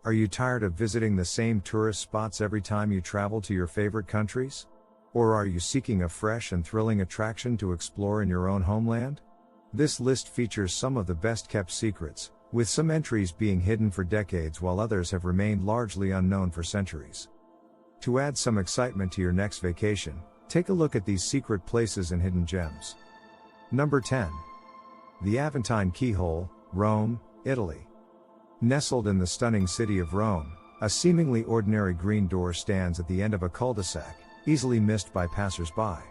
Are you tired of visiting the same tourist spots every time you travel to your favorite countries? Or are you seeking a fresh and thrilling attraction to explore in your own homeland? This list features some of the best kept secrets, with some entries being hidden for decades while others have remained largely unknown for centuries. To add some excitement to your next vacation, take a look at these secret places and hidden gems. Number 10. The Aventine Keyhole, Rome, Italy. Nestled in the stunning city of Rome, a seemingly ordinary green door stands at the end of a cul-de-sac, easily missed by passers-by.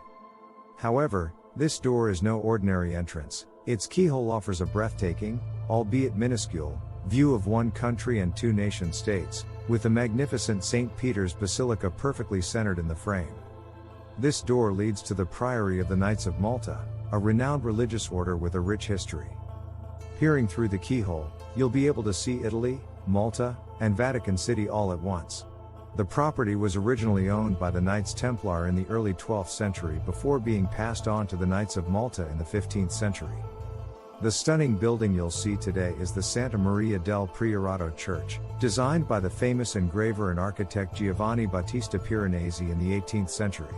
However, this door is no ordinary entrance. Its keyhole offers a breathtaking, albeit minuscule, view of one country and two nation-states, with the magnificent St. Peter's Basilica perfectly centered in the frame. This door leads to the Priory of the Knights of Malta, a renowned religious order with a rich history. Peering through the keyhole, you'll be able to see Italy, Malta, and Vatican City all at once. The property was originally owned by the Knights Templar in the early 12th century before being passed on to the Knights of Malta in the 15th century. The stunning building you'll see today is the Santa Maria del Priorato Church, designed by the famous engraver and architect Giovanni Battista Piranesi in the 18th century.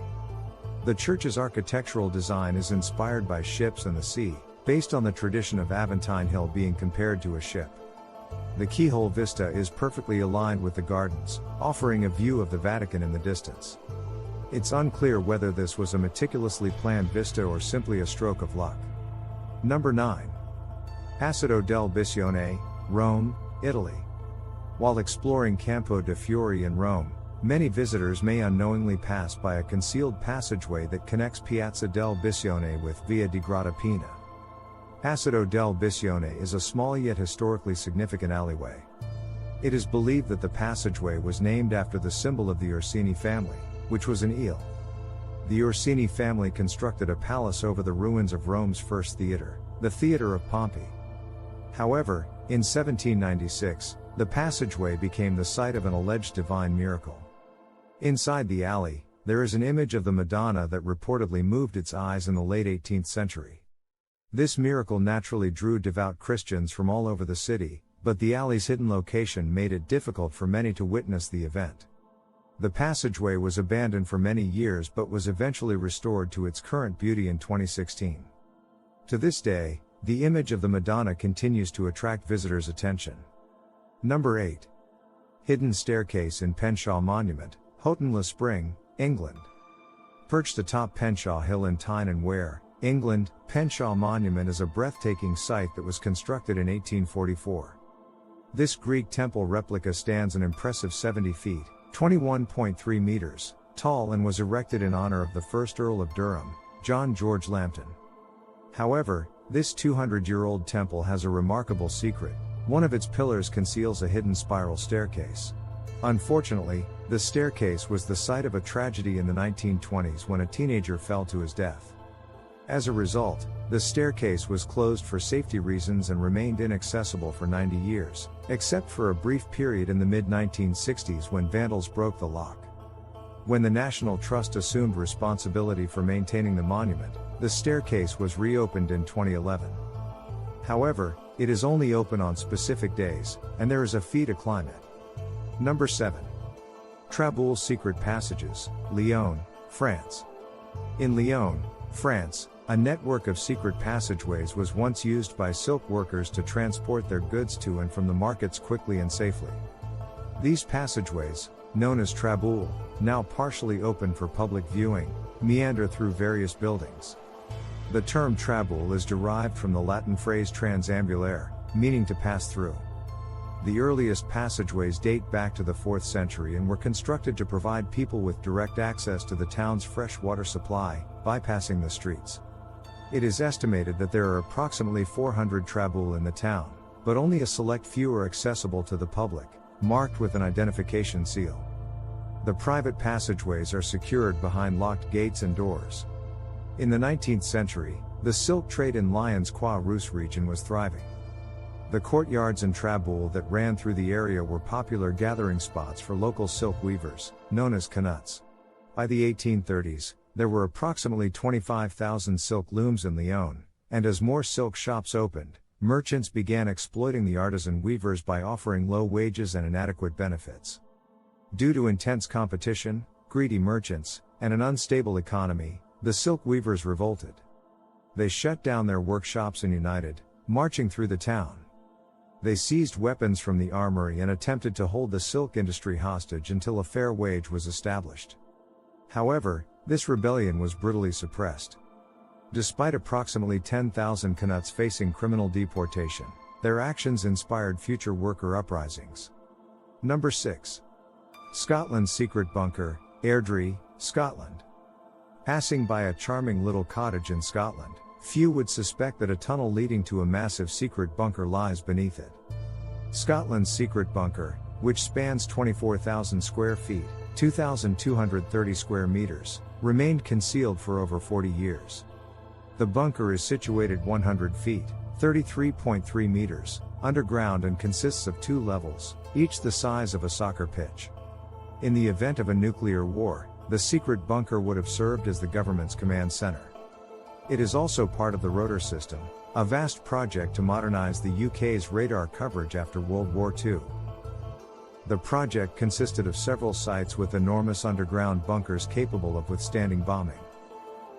The church's architectural design is inspired by ships and the sea, based on the tradition of Aventine Hill being compared to a ship. The keyhole vista is perfectly aligned with the gardens, offering a view of the Vatican in the distance. It's unclear whether this was a meticulously planned vista or simply a stroke of luck. Number 9. Acido del Bicione, Rome, Italy. While exploring Campo de' Fiori in Rome, many visitors may unknowingly pass by a concealed passageway that connects Piazza del Bicione with Via di Grotta Pina. Acido del Bicione is a small yet historically significant alleyway. It is believed that the passageway was named after the symbol of the Orsini family, which was an eel. The Orsini family constructed a palace over the ruins of Rome's first theater, the Theater of Pompey. However, in 1796, the passageway became the site of an alleged divine miracle. Inside the alley, there is an image of the Madonna that reportedly moved its eyes in the late 18th century. This miracle naturally drew devout Christians from all over the city, but the alley's hidden location made it difficult for many to witness the event. The passageway was abandoned for many years but was eventually restored to its current beauty in 2016. To this day, the image of the Madonna continues to attract visitors' attention. Number 8. Hidden Staircase in Penshaw Monument, Houghton-le-Spring, England. Perched atop Penshaw Hill in Tyne and Wear, England, Penshaw Monument is a breathtaking site that was constructed in 1844. This Greek temple replica stands an impressive 70 feet, 21.3 meters, tall and was erected in honor of the first Earl of Durham, John George Lambton. However, this 200-year-old temple has a remarkable secret. One of its pillars conceals a hidden spiral staircase. Unfortunately, the staircase was the site of a tragedy in the 1920s when a teenager fell to his death. As a result, the staircase was closed for safety reasons and remained inaccessible for 90 years, except for a brief period in the mid-1960s when vandals broke the lock. When the National Trust assumed responsibility for maintaining the monument, the staircase was reopened in 2011. However, it is only open on specific days, and there is a fee to climb it. Number 7. Traboul Secret Passages, Lyon, France. In Lyon, France, a network of secret passageways was once used by silk workers to transport their goods to and from the markets quickly and safely. These passageways, known as traboul, now partially open for public viewing, meander through various buildings. The term traboul is derived from the Latin phrase transambulare, meaning to pass through. The earliest passageways date back to the 4th century and were constructed to provide people with direct access to the town's fresh water supply, bypassing the streets. It is estimated that there are approximately 400 traboul in the town, but only a select few are accessible to the public, marked with an identification seal. The private passageways are secured behind locked gates and doors. In the 19th century, the silk trade in Lyon's Croix-Rousse region was thriving. The courtyards and traboul that ran through the area were popular gathering spots for local silk weavers, known as canuts. By the 1830s, there were approximately 25,000 silk looms in Lyon, and as more silk shops opened, merchants began exploiting the artisan weavers by offering low wages and inadequate benefits. Due to intense competition, greedy merchants, and an unstable economy, the silk weavers revolted. They shut down their workshops and united, marching through the town. They seized weapons from the armory and attempted to hold the silk industry hostage until a fair wage was established. However, this rebellion was brutally suppressed. Despite approximately 10,000 Canuts facing criminal deportation, their actions inspired future worker uprisings. Number 6. Scotland's secret bunker, Airdrie, Scotland. Passing by a charming little cottage in Scotland, few would suspect that a tunnel leading to a massive secret bunker lies beneath it. Scotland's secret bunker, which spans 24,000 square feet, 2,230 square meters, remained concealed for over 40 years. The bunker is situated 100 feet, 33.3 meters, underground and consists of 2 levels, each the size of a soccer pitch. In the event of a nuclear war, the secret bunker would have served as the government's command center. It is also part of the Rotor system, a vast project to modernize the UK's radar coverage after World War II. The project consisted of several sites with enormous underground bunkers capable of withstanding bombing.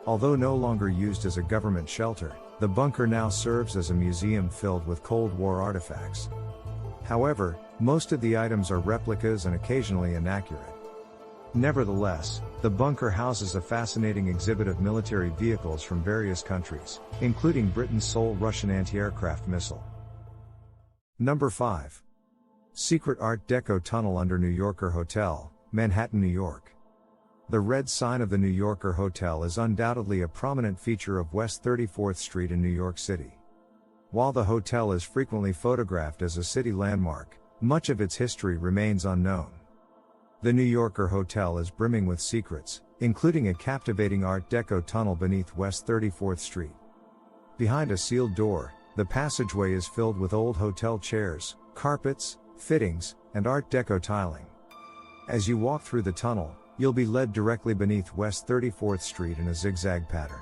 Although no longer used as a government shelter, the bunker now serves as a museum filled with Cold War artifacts. However, most of the items are replicas and occasionally inaccurate. Nevertheless, the bunker houses a fascinating exhibit of military vehicles from various countries, including Britain's sole Russian anti-aircraft missile. Number 5. Secret Art Deco Tunnel under New Yorker Hotel, Manhattan, New York. The red sign of the New Yorker Hotel is undoubtedly a prominent feature of West 34th Street in New York City. While the hotel is frequently photographed as a city landmark, much of its history remains unknown. The New Yorker Hotel is brimming with secrets, including a captivating Art Deco tunnel beneath West 34th Street. Behind a sealed door, the passageway is filled with old hotel chairs, carpets, fittings, and Art Deco tiling. As you walk through the tunnel, you'll be led directly beneath West 34th Street in a zigzag pattern.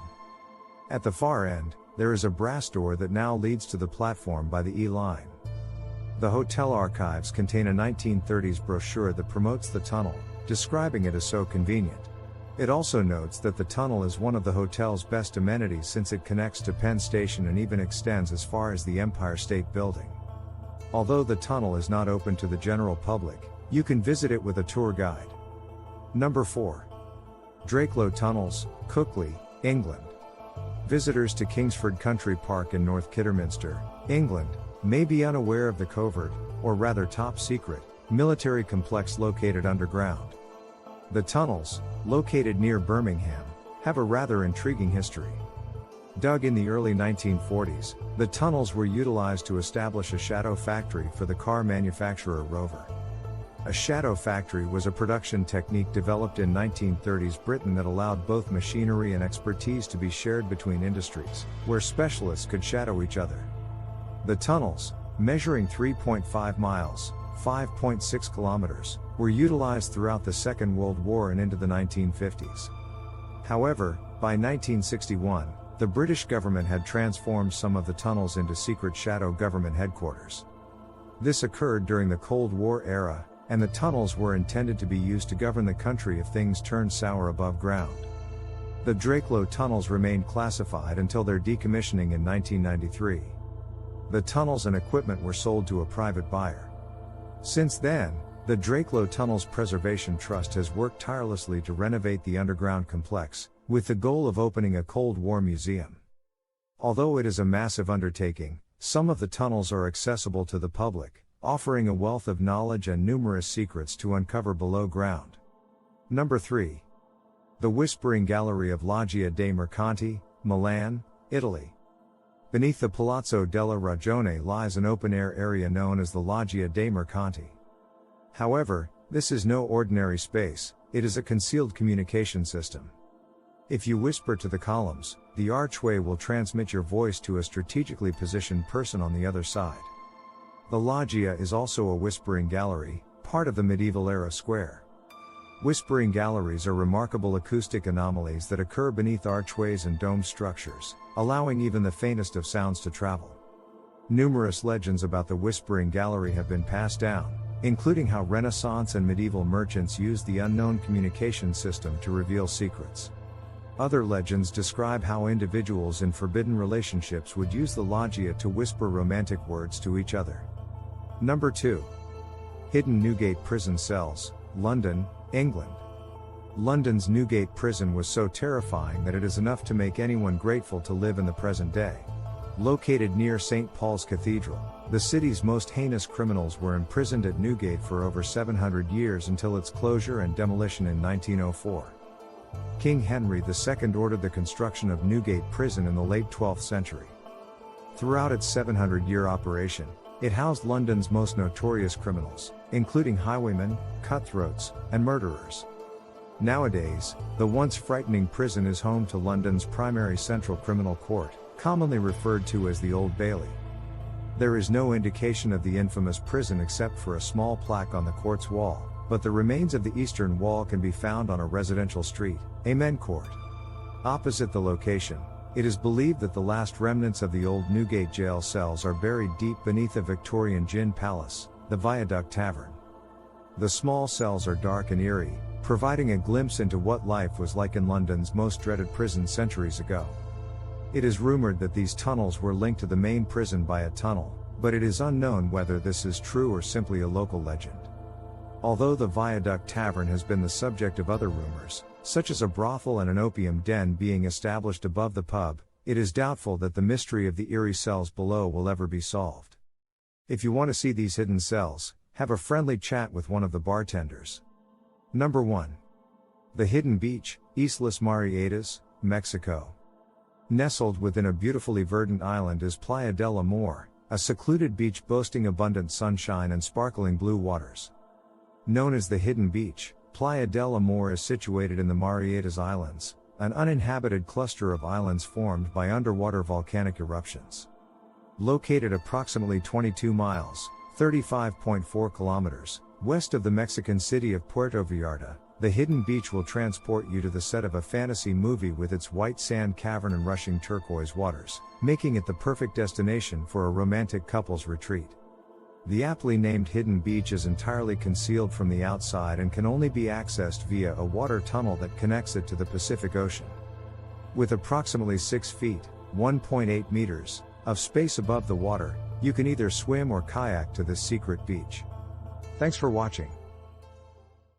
At the far end, there is a brass door that now leads to the platform by the E line. The hotel archives contain a 1930s brochure that promotes the tunnel, describing it as so convenient. It also notes that the tunnel is one of the hotel's best amenities since it connects to Penn Station and even extends as far as the Empire State Building. Although the tunnel is not open to the general public, you can visit it with a tour guide. Number 4. Draco Tunnels, Cookley, England. Visitors to Kingsford Country Park in North Kidderminster, England, may be unaware of the covert, or rather top secret, military complex located underground. The tunnels, located near Birmingham, have a rather intriguing history. Dug in the early 1940s, the tunnels were utilized to establish a shadow factory for the car manufacturer Rover. A shadow factory was a production technique developed in 1930s Britain that allowed both machinery and expertise to be shared between industries, where specialists could shadow each other. The tunnels, measuring 3.5 miles, 5.6 kilometers, were utilized throughout the Second World War and into the 1950s. However, by 1961, the British government had transformed some of the tunnels into secret shadow government headquarters. This occurred during the Cold War era, and the tunnels were intended to be used to govern the country if things turned sour above ground. The Draco tunnels remained classified until their decommissioning in 1993. The tunnels and equipment were sold to a private buyer. Since then, the Draco Tunnels Preservation Trust has worked tirelessly to renovate the underground complex, with the goal of opening a Cold War museum. Although it is a massive undertaking, some of the tunnels are accessible to the public, offering a wealth of knowledge and numerous secrets to uncover below ground. Number 3. The Whispering Gallery of Loggia dei Mercanti, Milan, Italy. Beneath the Palazzo della Ragione lies an open-air area known as the Loggia dei Mercanti. However, this is no ordinary space, it is a concealed communication system. If you whisper to the columns, the archway will transmit your voice to a strategically positioned person on the other side. The loggia is also a whispering gallery, part of the medieval-era square. Whispering galleries are remarkable acoustic anomalies that occur beneath archways and dome structures, allowing even the faintest of sounds to travel. Numerous legends about the Whispering Gallery have been passed down, including how Renaissance and medieval merchants used the unknown communication system to reveal secrets. Other legends describe how individuals in forbidden relationships would use the loggia to whisper romantic words to each other. Number 2. Hidden Newgate Prison Cells, London, England. London's Newgate prison was so terrifying that it is enough to make anyone grateful to live in the present day. Located near St. Paul's Cathedral, the city's most heinous criminals were imprisoned at Newgate for over 700 years until its closure and demolition in 1904. King Henry II ordered the construction of Newgate Prison in the late 12th century. Throughout its 700-year operation, it housed London's most notorious criminals, including highwaymen, cutthroats, and murderers. Nowadays, the once frightening prison is home to London's primary central criminal court, commonly referred to as the Old Bailey. There is no indication of the infamous prison except for a small plaque on the court's wall, but the remains of the eastern wall can be found on a residential street, Amen Court. Opposite the location, it is believed that the last remnants of the old Newgate jail cells are buried deep beneath a Victorian gin palace, the Viaduct Tavern. The small cells are dark and eerie, providing a glimpse into what life was like in London's most dreaded prison centuries ago. It is rumored that these tunnels were linked to the main prison by a tunnel, but it is unknown whether this is true or simply a local legend. Although the Viaduct Tavern has been the subject of other rumors, such as a brothel and an opium den being established above the pub, it is doubtful that the mystery of the eerie cells below will ever be solved. If you want to see these hidden cells, have a friendly chat with one of the bartenders. Number 1. The Hidden Beach, Islas Marietas, Mexico. Nestled within a beautifully verdant island is Playa del Amor, a secluded beach boasting abundant sunshine and sparkling blue waters. Known as the Hidden Beach, Playa del Amor is situated in the Marietas Islands, an uninhabited cluster of islands formed by underwater volcanic eruptions. Located approximately 22 miles, 35.4 kilometers, west of the Mexican city of Puerto Vallarta, the Hidden Beach will transport you to the set of a fantasy movie with its white sand cavern and rushing turquoise waters, making it the perfect destination for a romantic couple's retreat. The aptly named Hidden Beach is entirely concealed from the outside and can only be accessed via a water tunnel that connects it to the Pacific Ocean. With approximately 6 feet, 1.8 meters, of space above the water, you can either swim or kayak to this secret beach. Thanks for watching.